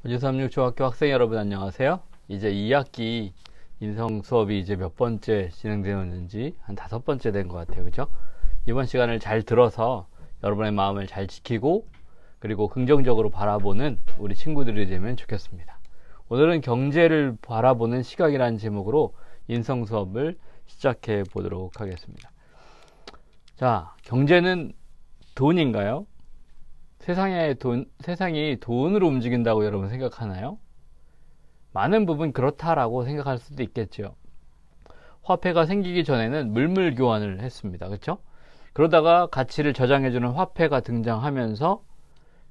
우주36 중학교 학생 여러분 안녕하세요. 이제 2학기 인성 수업이 이제 몇 번째 진행되었는지 한 5번째 된 것 같아요. 그죠? 이번 시간을 잘 들어서 여러분의 마음을 잘 지키고 그리고 긍정적으로 바라보는 우리 친구들이 되면 좋겠습니다. 오늘은 경제를 바라보는 시각이라는 제목으로 인성 수업을 시작해 보도록 하겠습니다. 자, 경제는 돈인가요? 세상이 돈으로 움직인다고 여러분 생각하나요? 많은 부분 그렇다라고 생각할 수도 있겠죠. 화폐가 생기기 전에는 물물 교환을 했습니다. 그렇죠? 그러다가 가치를 저장해주는 화폐가 등장하면서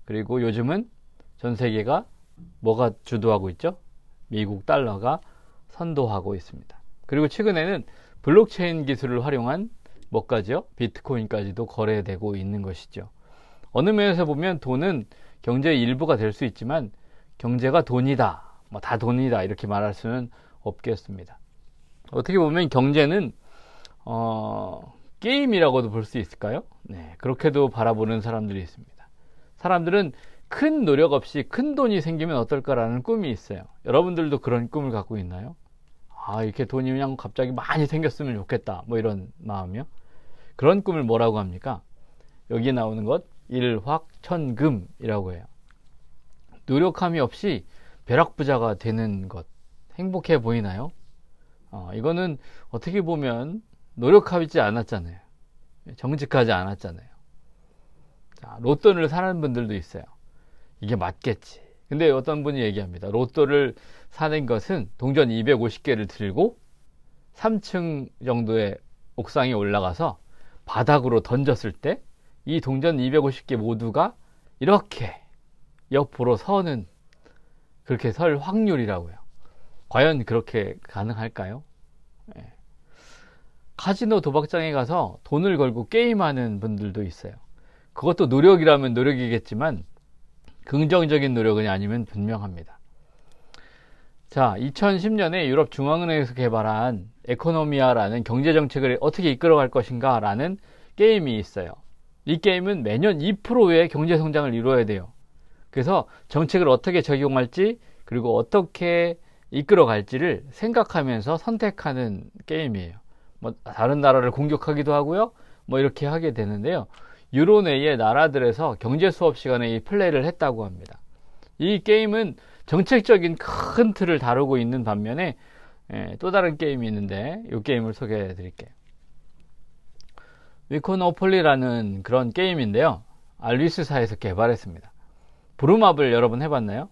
그리고 요즘은 전 세계가 뭐가 주도하고 있죠? 미국 달러가 선도하고 있습니다. 그리고 최근에는 블록체인 기술을 활용한 뭐까지요? 비트코인까지도 거래되고 있는 것이죠. 어느 면에서 보면 돈은 경제의 일부가 될 수 있지만 경제가 돈이다, 뭐 다 돈이다 이렇게 말할 수는 없겠습니다. 어떻게 보면 경제는 게임이라고도 볼 수 있을까요? 네, 그렇게도 바라보는 사람들이 있습니다. 사람들은 큰 노력 없이 큰 돈이 생기면 어떨까라는 꿈이 있어요. 여러분들도 그런 꿈을 갖고 있나요? 이렇게 돈이 그냥 갑자기 많이 생겼으면 좋겠다, 뭐 이런 마음이요. 그런 꿈을 뭐라고 합니까? 여기에 나오는 것 일확천금이라고 해요. 노력함이 없이 벼락부자가 되는 것, 행복해 보이나요? 이거는 어떻게 보면 노력하지 않았잖아요. 정직하지 않았잖아요. 자, 로또를 사는 분들도 있어요. 이게 맞겠지. 근데 어떤 분이 얘기합니다. 로또를 사는 것은 동전 250개를 들고 3층 정도의 옥상에 올라가서 바닥으로 던졌을 때 이 동전 250개 모두가 이렇게 옆으로 서는, 그렇게 설 확률이라고요. 과연 그렇게 가능할까요? 네. 카지노 도박장에 가서 돈을 걸고 게임하는 분들도 있어요. 그것도 노력이라면 노력이겠지만 긍정적인 노력은 아니면 분명합니다. 자, 2010년에 유럽 중앙은행에서 개발한 에코노미아라는 경제정책을 어떻게 이끌어갈 것인가 라는 게임이 있어요. 이 게임은 매년 2%의 경제성장을 이루어야 돼요. 그래서 정책을 어떻게 적용할지 그리고 어떻게 이끌어갈지를 생각하면서 선택하는 게임이에요. 뭐 다른 나라를 공격하기도 하고요. 뭐 이렇게 하게 되는데요. 유로 내의 나라들에서 경제 수업 시간에 이 플레이를 했다고 합니다. 이 게임은 정책적인 큰 틀을 다루고 있는 반면에 또 다른 게임이 있는데 이 게임을 소개해 드릴게요. 위코노폴리라는 그런 게임인데요. 알위스사에서 개발했습니다. 부루마블 여러분 해봤나요?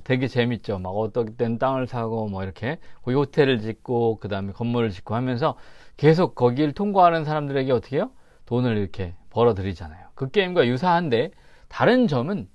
되게 재밌죠. 막 어떨 땐 땅을 사고 뭐 이렇게 거기 호텔을 짓고 그 다음에 건물을 짓고 하면서 계속 거기를 통과하는 사람들에게 어떻게 해요? 돈을 이렇게 벌어들이잖아요. 그 게임과 유사한데 다른 점은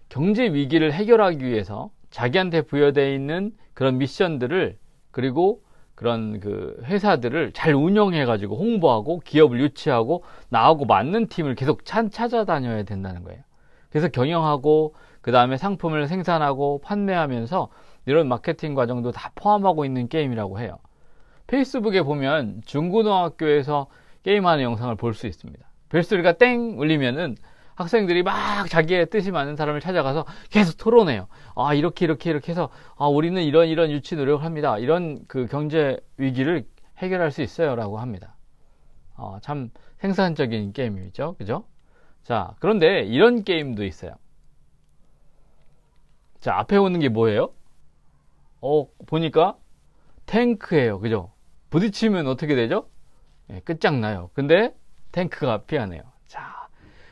경제 위기를 해결하기 위해서 자기한테 부여되어 있는 그런 미션들을 그리고 그런 그 회사들을 잘 운영해가지고 홍보하고 기업을 유치하고 나하고 맞는 팀을 계속 찾아다녀야 된다는 거예요. 그래서 경영하고 그 다음에 상품을 생산하고 판매하면서 이런 마케팅 과정도 다 포함하고 있는 게임이라고 해요. 페이스북에 보면 중고등학교에서 게임하는 영상을 볼 수 있습니다. 벨소리가 땡 울리면은 학생들이 막 자기의 뜻이 맞는 사람을 찾아가서 계속 토론해요. 이렇게 해서 우리는 이런 유치 노력을 합니다. 이런 그 경제 위기를 해결할 수 있어요 라고 합니다. 참 생산적인 게임이죠. 그죠? 자, 그런데 이런 게임도 있어요. 자, 앞에 오는 게 뭐예요? 보니까 탱크예요. 그죠? 부딪히면 어떻게 되죠? 끝장나요. 근데 탱크가 피하네요. 자,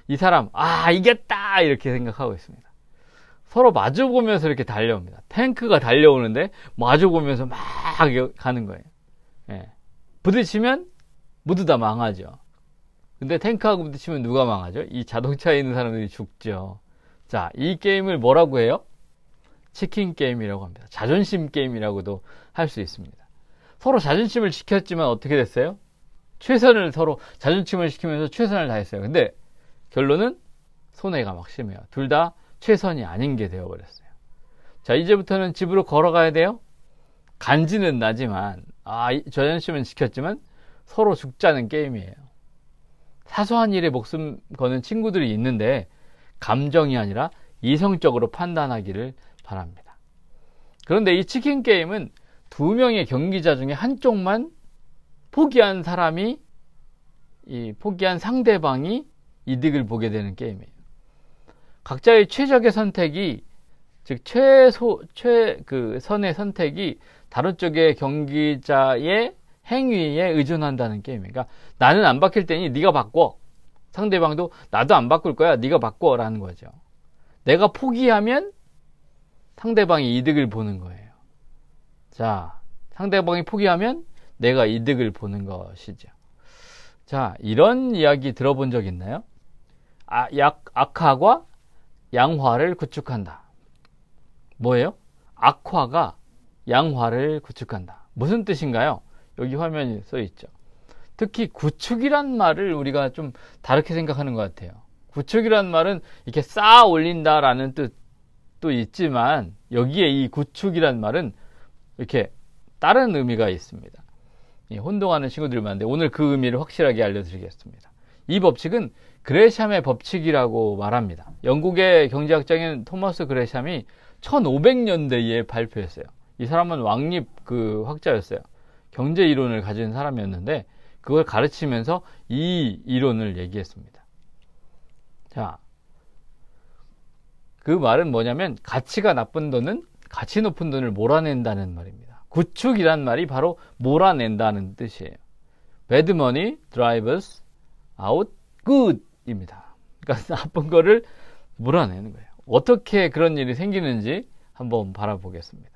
이 사람 이겼다 이렇게 생각하고 있습니다. 서로 마주보면서 이렇게 달려옵니다. 탱크가 달려오는데 마주보면서 막 가는 거예요. 부딪히면 모두 다 망하죠. 근데 탱크하고 부딪히면 누가 망하죠? 이 자동차에 있는 사람들이 죽죠. 자, 이 게임을 뭐라고 해요? 치킨 게임이라고 합니다. 자존심 게임이라고도 할 수 있습니다. 서로 자존심을 지켰지만 어떻게 됐어요? 서로 자존심을 지키면서 최선을 다했어요. 근데 결론은 손해가 막 심해요. 둘 다 최선이 아닌 게 되어버렸어요. 자, 이제부터는 집으로 걸어가야 돼요. 간지는 나지만 자존심은 지켰지만 서로 죽자는 게임이에요. 사소한 일에 목숨 거는 친구들이 있는데 감정이 아니라 이성적으로 판단하기를 바랍니다. 그런데 이 치킨 게임은 두 명의 경기자 중에 한쪽만 포기한 사람이, 이 포기한 상대방이 이득을 보게 되는 게임이에요. 각자의 최적의 선택이, 즉 선의 선택이 다른 쪽의 경기자의 행위에 의존한다는 게임이에요. 그러니까 나는 안 바뀔 테니 네가 바꿔. 상대방도 나도 안 바꿀 거야. 네가 바꿔 라는 거죠. 내가 포기하면 상대방이 이득을 보는 거예요. 자, 상대방이 포기하면 내가 이득을 보는 것이죠. 자, 이런 이야기 들어본 적 있나요? 악화가 양화를 구축한다. 뭐예요? 악화가 양화를 구축한다. 무슨 뜻인가요? 여기 화면에 써 있죠. 특히 구축이란 말을 우리가 좀 다르게 생각하는 것 같아요. 구축이란 말은 이렇게 쌓아 올린다라는 뜻도 있지만, 여기에 이 구축이란 말은 이렇게 다른 의미가 있습니다. 혼동하는 친구들이 많은데 오늘 그 의미를 확실하게 알려드리겠습니다. 이 법칙은 그레샴의 법칙이라고 말합니다. 영국의 경제학자인 토머스 그레샴이 1500년대에 발표했어요. 이 사람은 왕립 학자였어요. 경제 이론을 가진 사람이었는데 그걸 가르치면서 이 이론을 얘기했습니다. 자, 그 말은 뭐냐면 가치가 나쁜 돈은 가치 높은 돈을 몰아낸다는 말입니다. 구축이란 말이 바로 몰아낸다는 뜻이에요. Bad money drives out good 입니다. 그러니까 나쁜 거를 몰아내는 거예요. 어떻게 그런 일이 생기는지 한번 바라보겠습니다.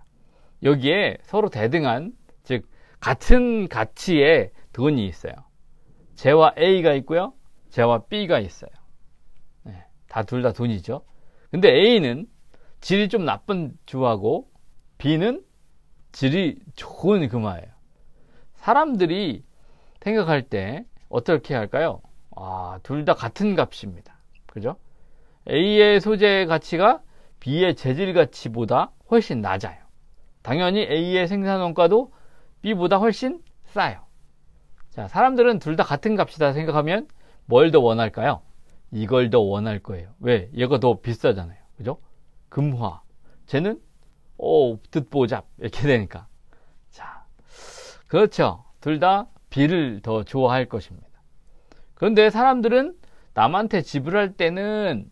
여기에 서로 대등한, 즉 같은 가치의 돈이 있어요. J와 A가 있고요, J와 B가 있어요. 네, 둘 다 돈이죠. 근데 A는 질이 좀 나쁜 주화고 B는 질이 좋은 금화예요. 사람들이 생각할 때 어떻게 할까요? 둘 다 같은 값입니다. 그죠? A의 소재 가치가 B의 재질 가치보다 훨씬 낮아요. 당연히 A의 생산 원가도 B보다 훨씬 싸요. 자, 사람들은 둘 다 같은 값이다 생각하면 뭘 더 원할까요? 이걸 더 원할 거예요. 왜? 얘가 더 비싸잖아요. 그죠? 금화. 쟤는 듣보잡 이렇게 되니까. 자, 그렇죠. 둘 다 B를 더 좋아할 것입니다. 그런데 사람들은 남한테 지불할 때는,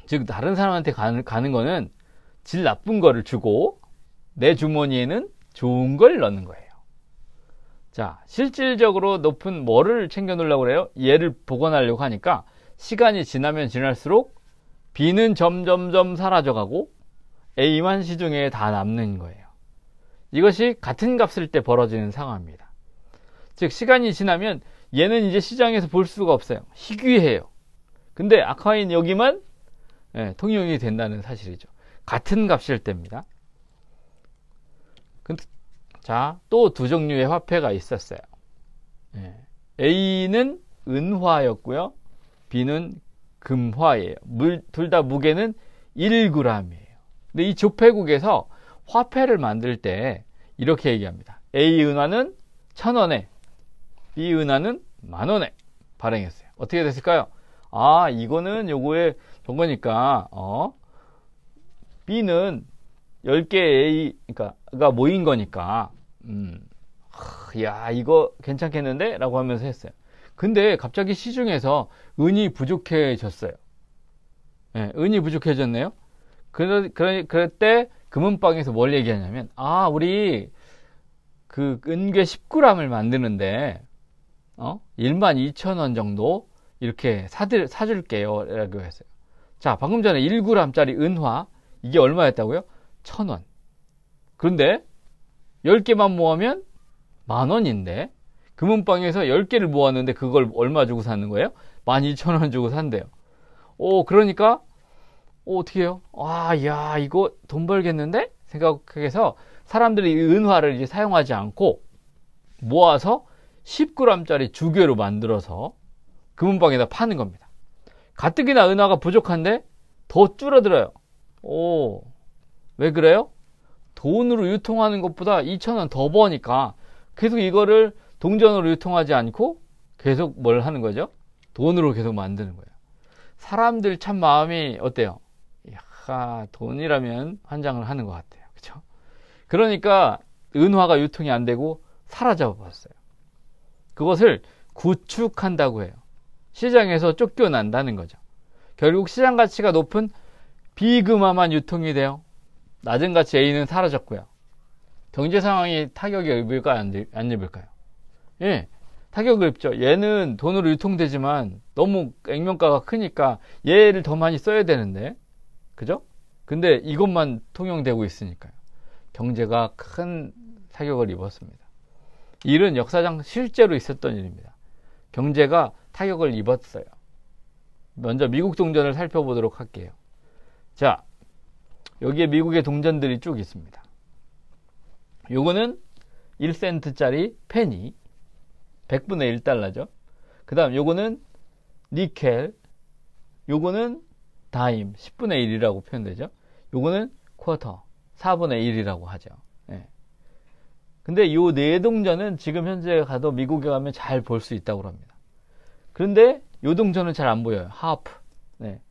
즉 다른 사람한테 가는 거는 질 나쁜 거를 주고 내 주머니에는 좋은 걸 넣는 거예요. 자, 실질적으로 높은 뭐를 챙겨 놓으려고 그래요? 얘를 복원하려고 하니까 시간이 지나면 지날수록 B는 점점점 사라져가고 A만 시중에 다 남는 거예요. 이것이 같은 값일 때 벌어지는 상황입니다. 즉 시간이 지나면 얘는 이제 시장에서 볼 수가 없어요. 희귀해요. 근데 아카인 여기만 통용이 된다는 사실이죠. 같은 값일 때입니다. 자, 또 두 종류의 화폐가 있었어요. A는 은화였고요, B는 금화예요. 둘 다 무게는 1g이에요. 근데 이 조폐국에서 화폐를 만들 때 이렇게 얘기합니다. A 은화는 1000원에 B 은화는 10,000원에 발행했어요. 어떻게 됐을까요? 이거는 요거에 저거니까 B는 10개 A가 모인 거니까 야, 이거 괜찮겠는데? 라고 하면서 했어요. 근데 갑자기 시중에서 은이 부족해졌어요. 은이 부족해졌네요. 그럴 때 금은방에서 뭘 얘기하냐면, 우리 그 은괴 10g을 만드는데 12,000원 정도 이렇게 사줄게요 라고 했어요. 자, 방금 전에 1g짜리 은화, 이게 얼마였다고요? 1,000원. 그런데 10개만 모으면 10,000원인데 금은방에서 10개를 모았는데 그걸 얼마 주고 사는 거예요? 12,000원 주고 산대요. 그러니까 어떻게 해요? 야, 이거 돈 벌겠는데? 생각해서 사람들이 이 은화를 이제 사용하지 않고 모아서 10g짜리 주괴로 만들어서 금은방에다 파는 겁니다. 가뜩이나 은화가 부족한데 더 줄어들어요. 왜 그래요? 돈으로 유통하는 것보다 2,000원 더 버니까 계속 이거를 동전으로 유통하지 않고 계속 뭘 하는 거죠? 돈으로 계속 만드는 거예요. 사람들 참 마음이 어때요? 돈이라면 환장을 하는 것 같아요. 그렇죠? 그러니까 은화가 유통이 안 되고 사라져 버렸어요. 그것을 구축한다고 해요. 시장에서 쫓겨난다는 거죠. 결국 시장 가치가 높은 비금화만 유통이 돼요. 낮은 가치 A는 사라졌고요. 경제 상황이 타격을 입을까요? 안 입을까요? 예, 타격을 입죠. 얘는 돈으로 유통되지만 너무 액면가가 크니까 얘를 더 많이 써야 되는데, 그죠? 근데 이것만 통용되고 있으니까요. 경제가 큰 타격을 입었습니다. 이 일은 역사상 실제로 있었던 일입니다. 경제가 타격을 입었어요. 먼저 미국 동전을 살펴보도록 할게요. 자, 여기에 미국의 동전들이 쭉 있습니다. 요거는 1센트짜리 페니, 100분의 1달러죠. 그 다음 요거는 니켈, 요거는 다임, 10분의 1이라고 표현되죠. 요거는 쿼터, 4분의 1이라고 하죠. 예. 근데 요 네 동전은 지금 현재 가도 미국에 가면 잘 볼 수 있다고 합니다. 그런데 요 동전은 잘 안 보여요. 하프. 네.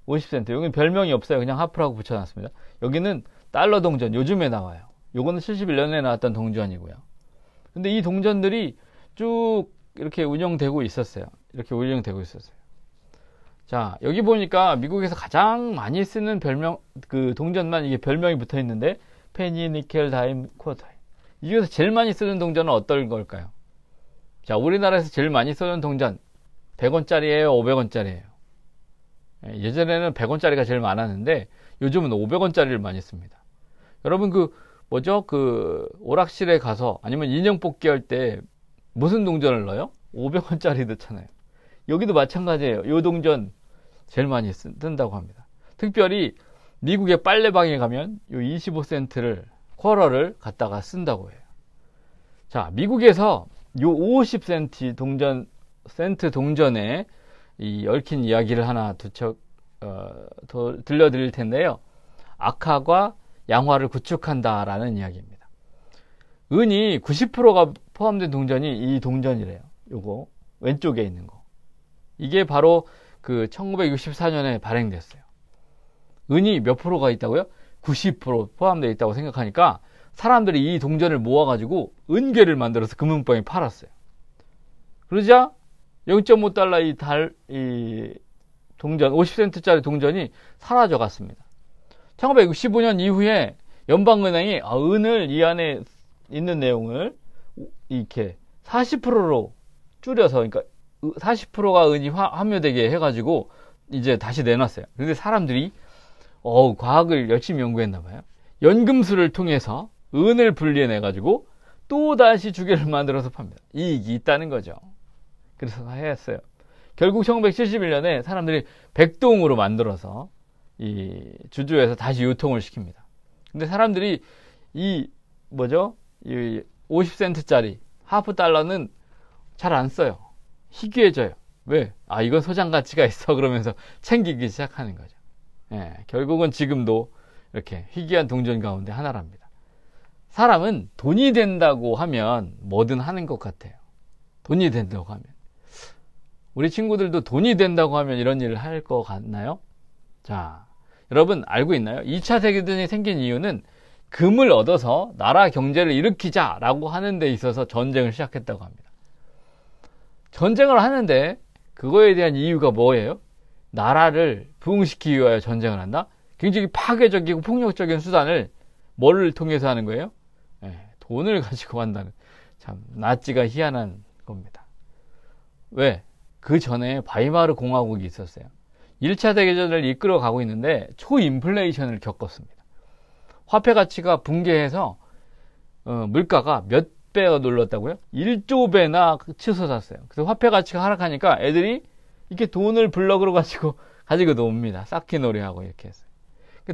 50센트. 여기는 별명이 없어요. 그냥 하프라고 붙여놨습니다. 여기는 달러 동전. 요즘에 나와요. 요거는 71년에 나왔던 동전이고요. 근데 이 동전들이 쭉 이렇게 운영되고 있었어요. 이렇게 운영되고 있었어요. 자, 여기 보니까 미국에서 가장 많이 쓰는 별명, 그 동전만 이게 별명이 붙어 있는데, 페니, 니켈, 다임, 쿼터. 이 중에서 제일 많이 쓰는 동전은 어떨 걸까요? 자, 우리나라에서 제일 많이 쓰는 동전, 100원짜리예요, 500원짜리예요? 예전에는 100원짜리가 제일 많았는데, 요즘은 500원짜리를 많이 씁니다. 여러분, 오락실에 가서, 아니면 인형 뽑기 할 때, 무슨 동전을 넣어요? 500원짜리 넣잖아요. 여기도 마찬가지예요. 요 동전 제일 많이 쓴다고 합니다. 특별히 미국의 빨래방에 가면 요 25센트를 쿼러를 갖다가 쓴다고 해요. 자, 미국에서 요 50센트 동전에 이 얽힌 이야기를 하나 더 들려드릴 텐데요. 악화가 양화를 구축한다라는 이야기입니다. 은이 90%가 포함된 동전이 이 동전이래요. 요거 왼쪽에 있는 거. 이게 바로 그 1964년에 발행됐어요. 은이 몇 프로가 있다고요? 90% 포함되어 있다고 생각하니까 사람들이 이 동전을 모아가지고 은괴를 만들어서 금은방에 팔았어요. 그러자 0.5달러 이 동전, 50센트짜리 동전이 사라져 갔습니다. 1965년 이후에 연방은행이 은을 이 안에 있는 내용을 이렇게 40%로 줄여서, 그러니까 40%가 은이 함유되게 해가지고 이제 다시 내놨어요. 그런데 사람들이 과학을 열심히 연구했나봐요. 연금술을 통해서 은을 분리해내가지고 또 다시 주개를 만들어서 팝니다. 이익이 있다는 거죠. 그래서 했어요. 결국 1971년에 사람들이 백동으로 만들어서 이 주주에서 다시 유통을 시킵니다. 근데 사람들이 이 50센트짜리 하프 달러는 잘 안 써요. 희귀해져요. 왜? 이건 소장 가치가 있어. 그러면서 챙기기 시작하는 거죠. 예, 결국은 지금도 이렇게 희귀한 동전 가운데 하나랍니다. 사람은 돈이 된다고 하면 뭐든 하는 것 같아요. 돈이 된다고 하면. 우리 친구들도 돈이 된다고 하면 이런 일을 할 것 같나요? 자, 여러분 알고 있나요? 2차 세계대전이 생긴 이유는 금을 얻어서 나라 경제를 일으키자라고 하는 데 있어서 전쟁을 시작했다고 합니다. 전쟁을 하는데 그거에 대한 이유가 뭐예요? 나라를 부흥시키기 위하여 전쟁을 한다? 굉장히 파괴적이고 폭력적인 수단을 뭐를 통해서 하는 거예요? 돈을 가지고 한다는, 참 나치가 희한한 겁니다. 왜? 그 전에 바이마르 공화국이 있었어요. 1차 대전을 이끌어 가고 있는데 초인플레이션을 겪었습니다. 화폐 가치가 붕괴해서 물가가 몇 배가 놀랐다고요? 1조 배나 치솟았어요. 그래서 화폐 가치가 하락하니까 애들이 이렇게 돈을 블럭으로 가지고 놉니다. 쌓기 놀이하고 이렇게 했어요.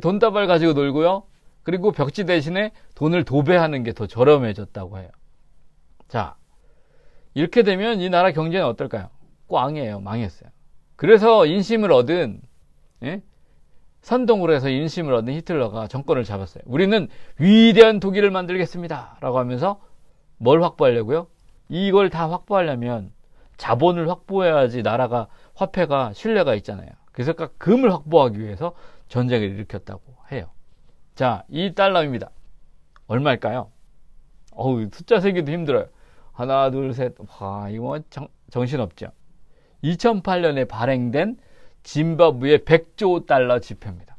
돈다발 가지고 놀고요. 그리고 벽지 대신에 돈을 도배하는 게 더 저렴해졌다고 해요. 자, 이렇게 되면 이 나라 경제는 어떨까요? 꽝이에요. 망했어요. 그래서 인심을 얻은, 선동으로 해서 인심을 얻은 히틀러가 정권을 잡았어요. 우리는 위대한 독일을 만들겠습니다. 라고 하면서 뭘 확보하려고요? 이걸 다 확보하려면 자본을 확보해야지 나라가, 화폐가 신뢰가 있잖아요. 그래서 금을 확보하기 위해서 전쟁을 일으켰다고 해요. 자, 이 달러입니다. 얼마일까요? 어우, 숫자 세기도 힘들어요. 하나, 둘, 셋. 와, 이거 정신없죠. 2008년에 발행된 짐바브웨 100조 달러 지폐입니다.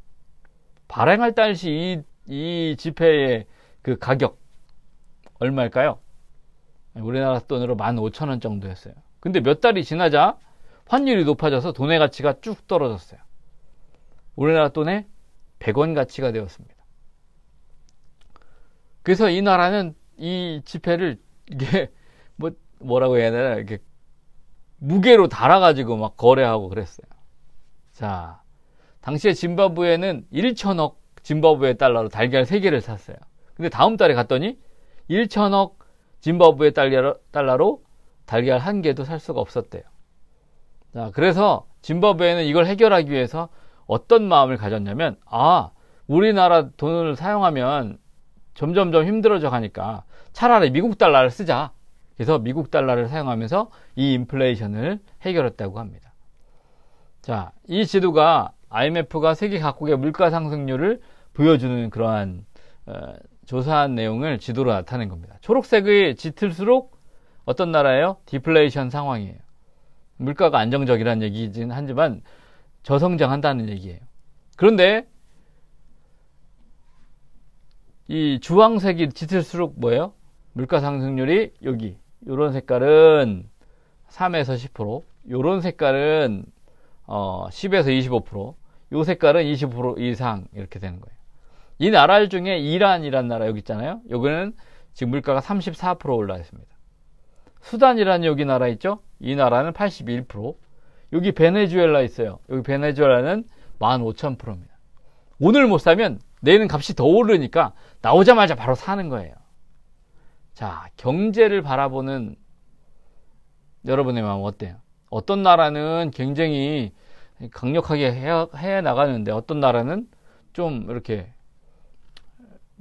발행할 당시 이 지폐의 그 가격 얼마일까요? 우리나라 돈으로 15,000원 정도였어요. 근데 몇 달이 지나자 환율이 높아져서 돈의 가치가 쭉 떨어졌어요. 우리나라 돈의 100원 가치가 되었습니다. 그래서 이 나라는 이 지폐를 이게 뭐라고 해야 되나, 이렇게 무게로 달아가지고 막 거래하고 그랬어요. 자, 당시에 짐바브웨는 1천억 짐바브웨 달러로 달걀 3개를 샀어요. 근데 다음 달에 갔더니 1천억 짐바브웨 달러로 달걀 1개도 살 수가 없었대요. 자, 그래서 짐바브웨는 이걸 해결하기 위해서 어떤 마음을 가졌냐면, 우리나라 돈을 사용하면 점점점 힘들어져 가니까 차라리 미국 달러를 쓰자. 그래서 미국 달러를 사용하면서 이 인플레이션을 해결했다고 합니다. 자, 이 지도가 IMF가 세계 각국의 물가 상승률을 보여주는 그러한 조사한 내용을 지도로 나타낸 겁니다. 초록색이 짙을수록 어떤 나라예요? 디플레이션 상황이에요. 물가가 안정적이라는 얘기긴 하지만 저성장한다는 얘기예요. 그런데 이 주황색이 짙을수록 뭐예요? 물가 상승률이 여기 요런 색깔은 3에서 10%, 요런 색깔은 10에서 25%, 요 색깔은 20% 이상 이렇게 되는 거예요. 이 나라 중에 이란이란 나라 여기 있잖아요. 여기는 지금 물가가 34% 올라 있습니다. 수단이라는 여기 나라 있죠? 이 나라는 81%. 여기 베네수엘라 있어요. 여기 베네수엘라는 15,000%입니다. 오늘 못 사면 내일은 값이 더 오르니까 나오자마자 바로 사는 거예요. 자, 경제를 바라보는 여러분의 마음 어때요? 어떤 나라는 굉장히 강력하게 해 나가는데 어떤 나라는 좀 이렇게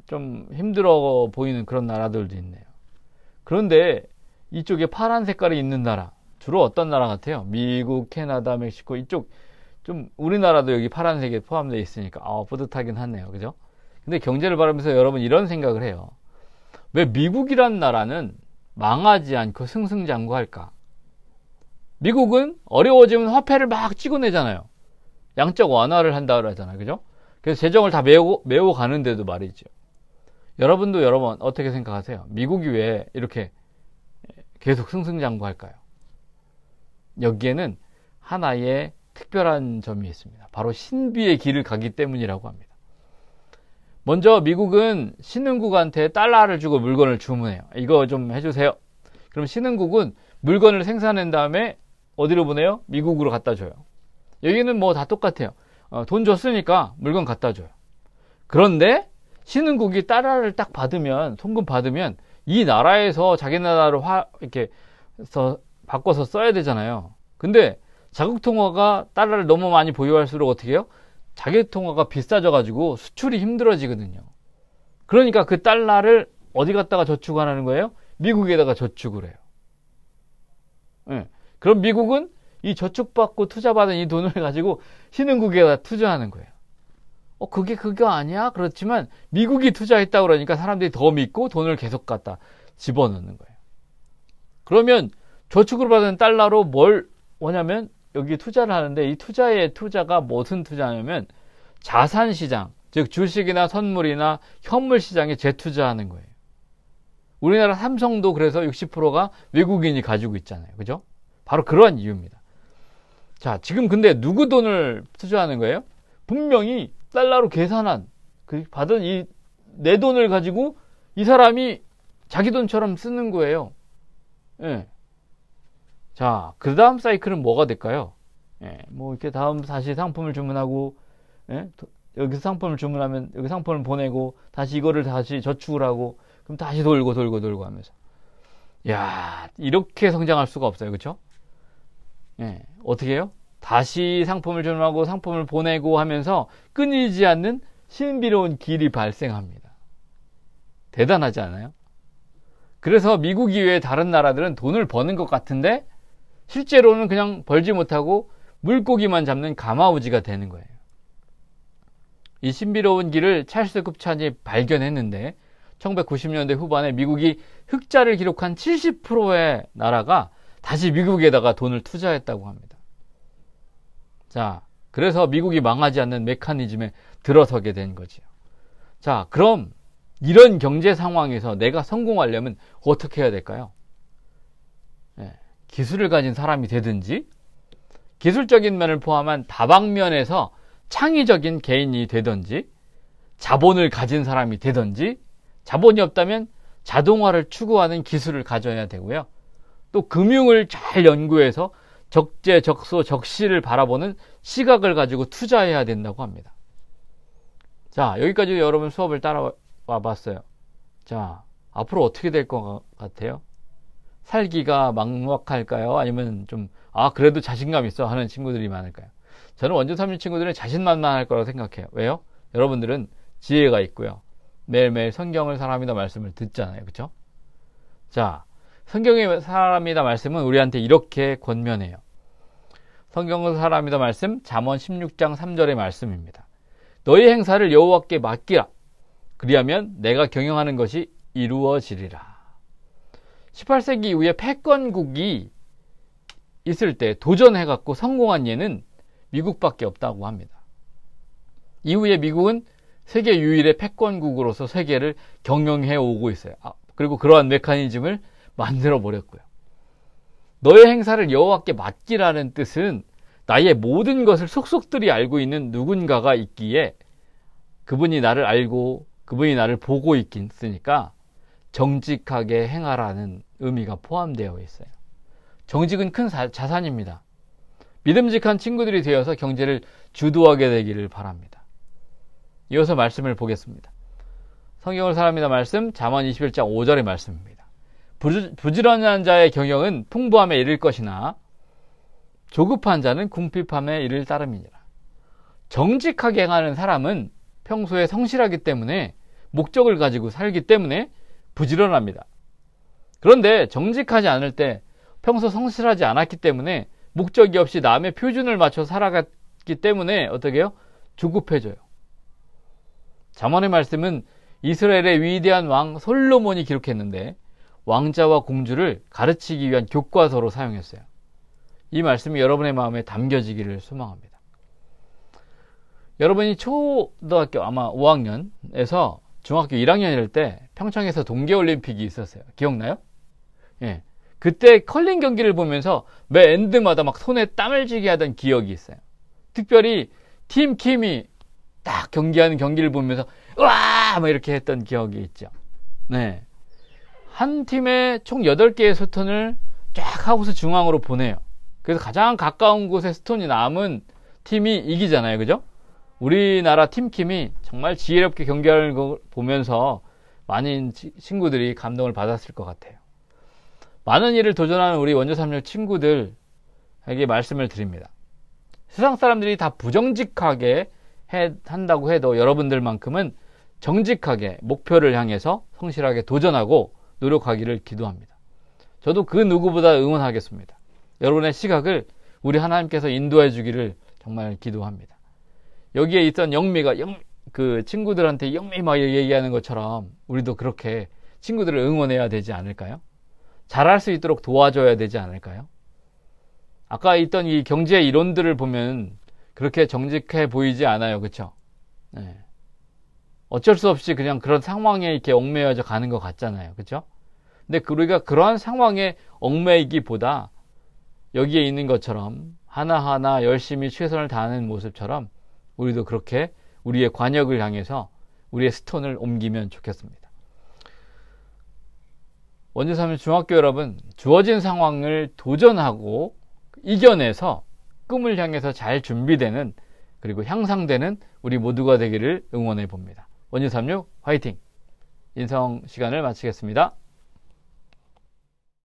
좀 힘들어 보이는 그런 나라들도 있네요. 그런데 이쪽에 파란 색깔이 있는 나라 주로 어떤 나라 같아요? 미국, 캐나다, 멕시코 이쪽 좀 우리나라도 여기 파란색에 포함되어 있으니까 뿌듯하긴 하네요. 그죠? 근데 경제를 바라보면서 여러분 이런 생각을 해요. 왜 미국이란 나라는 망하지 않고 승승장구할까? 미국은 어려워지면 화폐를 막 찍어내잖아요. 양적 완화를 한다 그러잖아요. 그죠? 그래서 재정을 다 메워 가는데도 말이죠. 여러분도 여러 번 어떻게 생각하세요? 미국이 왜 이렇게 계속 승승장구할까요? 여기에는 하나의 특별한 점이 있습니다. 바로 신비의 길을 가기 때문이라고 합니다. 먼저 미국은 신흥국한테 달러를 주고 물건을 주문해요. 이거 좀 해주세요. 그럼 신흥국은 물건을 생산한 다음에 어디로 보내요? 미국으로 갖다 줘요. 여기는 뭐 다 똑같아요. 돈 줬으니까 물건 갖다 줘요. 그런데 신흥국이 달러를 딱 받으면, 송금 받으면 이 나라에서 자기 나라로 이렇게 바꿔서 써야 되잖아요. 근데 자국통화가 달러를 너무 많이 보유할수록 어떻게 해요? 자국통화가 비싸져가지고 수출이 힘들어지거든요. 그러니까 그 달러를 어디 갖다가 저축을 하는 거예요? 미국에다가 저축을 해요. 네. 그럼 미국은 이 저축받고 투자받은 이 돈을 가지고 신흥국에다 투자하는 거예요. 그게 그거 아니야? 그렇지만 미국이 투자했다고 그러니까 사람들이 더 믿고 돈을 계속 갖다 집어넣는 거예요. 그러면 저축을 받은 달러로 뭘 뭐냐면 여기 투자를 하는데 이 투자가 무슨 투자냐면 자산시장, 즉 주식이나 선물이나 현물 시장에 재투자하는 거예요. 우리나라 삼성도 그래서 60%가 외국인이 가지고 있잖아요. 그죠? 바로 그러한 이유입니다. 자, 지금 근데 누구 돈을 투자하는 거예요? 분명히 달러로 계산한 받은 내 돈을 가지고 이 사람이 자기 돈처럼 쓰는 거예요. 예. 자, 그 다음 사이클은 뭐가 될까요? 예, 뭐 이렇게 다시 상품을 주문하고, 예? 여기서 상품을 주문하면 여기 상품을 보내고 다시 이거를 다시 저축을 하고 그럼 다시 돌고 하면서 야, 이렇게 성장할 수가 없어요. 그렇죠? 예, 어떻게 해요? 다시 상품을 주문하고 상품을 보내고 하면서 끊이지 않는 신비로운 길이 발생합니다. 대단하지 않아요? 그래서 미국 이외의 다른 나라들은 돈을 버는 것 같은데 실제로는 그냥 벌지 못하고 물고기만 잡는 가마우지가 되는 거예요. 이 신비로운 길을 찰스 kup찬이 발견했는데 1990년대 후반에 미국이 흑자를 기록한 70%의 나라가 다시 미국에다가 돈을 투자했다고 합니다. 자, 그래서 미국이 망하지 않는 메커니즘에 들어서게 된 거지요. 자, 그럼 이런 경제 상황에서 내가 성공하려면 어떻게 해야 될까요? 기술을 가진 사람이 되든지, 기술적인 면을 포함한 다방면에서 창의적인 개인이 되든지, 자본을 가진 사람이 되든지, 자본이 없다면 자동화를 추구하는 기술을 가져야 되고요. 또 금융을 잘 연구해서 적재, 적소, 적시를 바라보는 시각을 가지고 투자해야 된다고 합니다. 자, 여기까지 여러분 수업을 따라와 봤어요. 자, 앞으로 어떻게 될 것 같아요? 살기가 막막할까요? 아니면 좀, 그래도 자신감 있어 하는 친구들이 많을까요? 저는 원조 3류 친구들은 자신만만할 거라고 생각해요. 왜요? 여러분들은 지혜가 있고요. 매일매일 성경을 사람이다 말씀을 듣잖아요. 그쵸? 자, 성경의 사람이다 말씀은 우리한테 이렇게 권면해요. 성경의 사람이다 말씀, 잠언 16장 3절의 말씀입니다. 너희 행사를 여호와께 맡기라. 그리하면 내가 경영하는 것이 이루어지리라. 18세기 이후에 패권국이 있을 때 도전해갖고 성공한 예는 미국밖에 없다고 합니다. 이후에 미국은 세계 유일의 패권국으로서 세계를 경영해 오고 있어요. 그리고 그러한 메커니즘을 만들어 버렸고요. 너의 행사를 여호와께 맡기라는 뜻은 나의 모든 것을 속속들이 알고 있는 누군가가 있기에 그분이 나를 알고 그분이 나를 보고 있으니까 정직하게 행하라는 의미가 포함되어 있어요. 정직은 큰 자산입니다. 믿음직한 친구들이 되어서 경제를 주도하게 되기를 바랍니다. 이어서 말씀을 보겠습니다. 성경을 사람이다 말씀, 잠언 21장 5절의 말씀입니다. 부지런한 자의 경영은 풍부함에 이를 것이나 조급한 자는 궁핍함에 이를 따름이니라. 정직하게 행하는 사람은 평소에 성실하기 때문에 목적을 가지고 살기 때문에 부지런합니다. 그런데 정직하지 않을 때 평소 성실하지 않았기 때문에 목적이 없이 남의 표준을 맞춰 살아갔기 때문에 어떻게 해요? 조급해져요. 잠언의 말씀은 이스라엘의 위대한 왕 솔로몬이 기록했는데 왕자와 공주를 가르치기 위한 교과서로 사용했어요. 이 말씀이 여러분의 마음에 담겨지기를 소망합니다. 여러분이 초등학교 아마 5학년에서 중학교 1학년일 때 평창에서 동계올림픽이 있었어요. 기억나요? 예. 그때 컬링 경기를 보면서 매 엔드마다 막 손에 땀을 쥐게 하던 기억이 있어요. 특별히 팀 킴이 딱 경기하는 경기를 보면서 으아! 막 이렇게 했던 기억이 있죠. 네. 한 팀에 총 8개의 스톤을 쫙 하고서 중앙으로 보내요. 그래서 가장 가까운 곳에 스톤이 남은 팀이 이기잖아요. 그죠? 우리나라 팀킴이 정말 지혜롭게 경기하는 걸 보면서 많은 친구들이 감동을 받았을 것 같아요. 많은 일을 도전하는 우리 원조 3류 친구들에게 말씀을 드립니다. 세상 사람들이 다 부정직하게 한다고 해도 여러분들만큼은 정직하게 목표를 향해서 성실하게 도전하고 노력하기를 기도합니다. 저도 그 누구보다 응원하겠습니다. 여러분의 시각을 우리 하나님께서 인도해 주기를 정말 기도합니다. 여기에 있던 영미가 그 친구들한테 영미 막 얘기하는 것처럼 우리도 그렇게 친구들을 응원해야 되지 않을까요? 잘할 수 있도록 도와줘야 되지 않을까요? 아까 있던 이 경제 이론들을 보면 그렇게 정직해 보이지 않아요. 그렇죠? 네. 어쩔 수 없이 그냥 그런 상황에 이렇게 얽매여져 가는 것 같잖아요. 그렇죠? 근데 우리가 그러한 상황에 얽매이기보다 여기에 있는 것처럼 하나하나 열심히 최선을 다하는 모습처럼 우리도 그렇게 우리의 관역을 향해서 우리의 스톤을 옮기면 좋겠습니다. 원조 3류 중학교 여러분, 주어진 상황을 도전하고 이겨내서 꿈을 향해서 잘 준비되는 그리고 향상되는 우리 모두가 되기를 응원해 봅니다. 원조 3류 화이팅! 인성 시간을 마치겠습니다.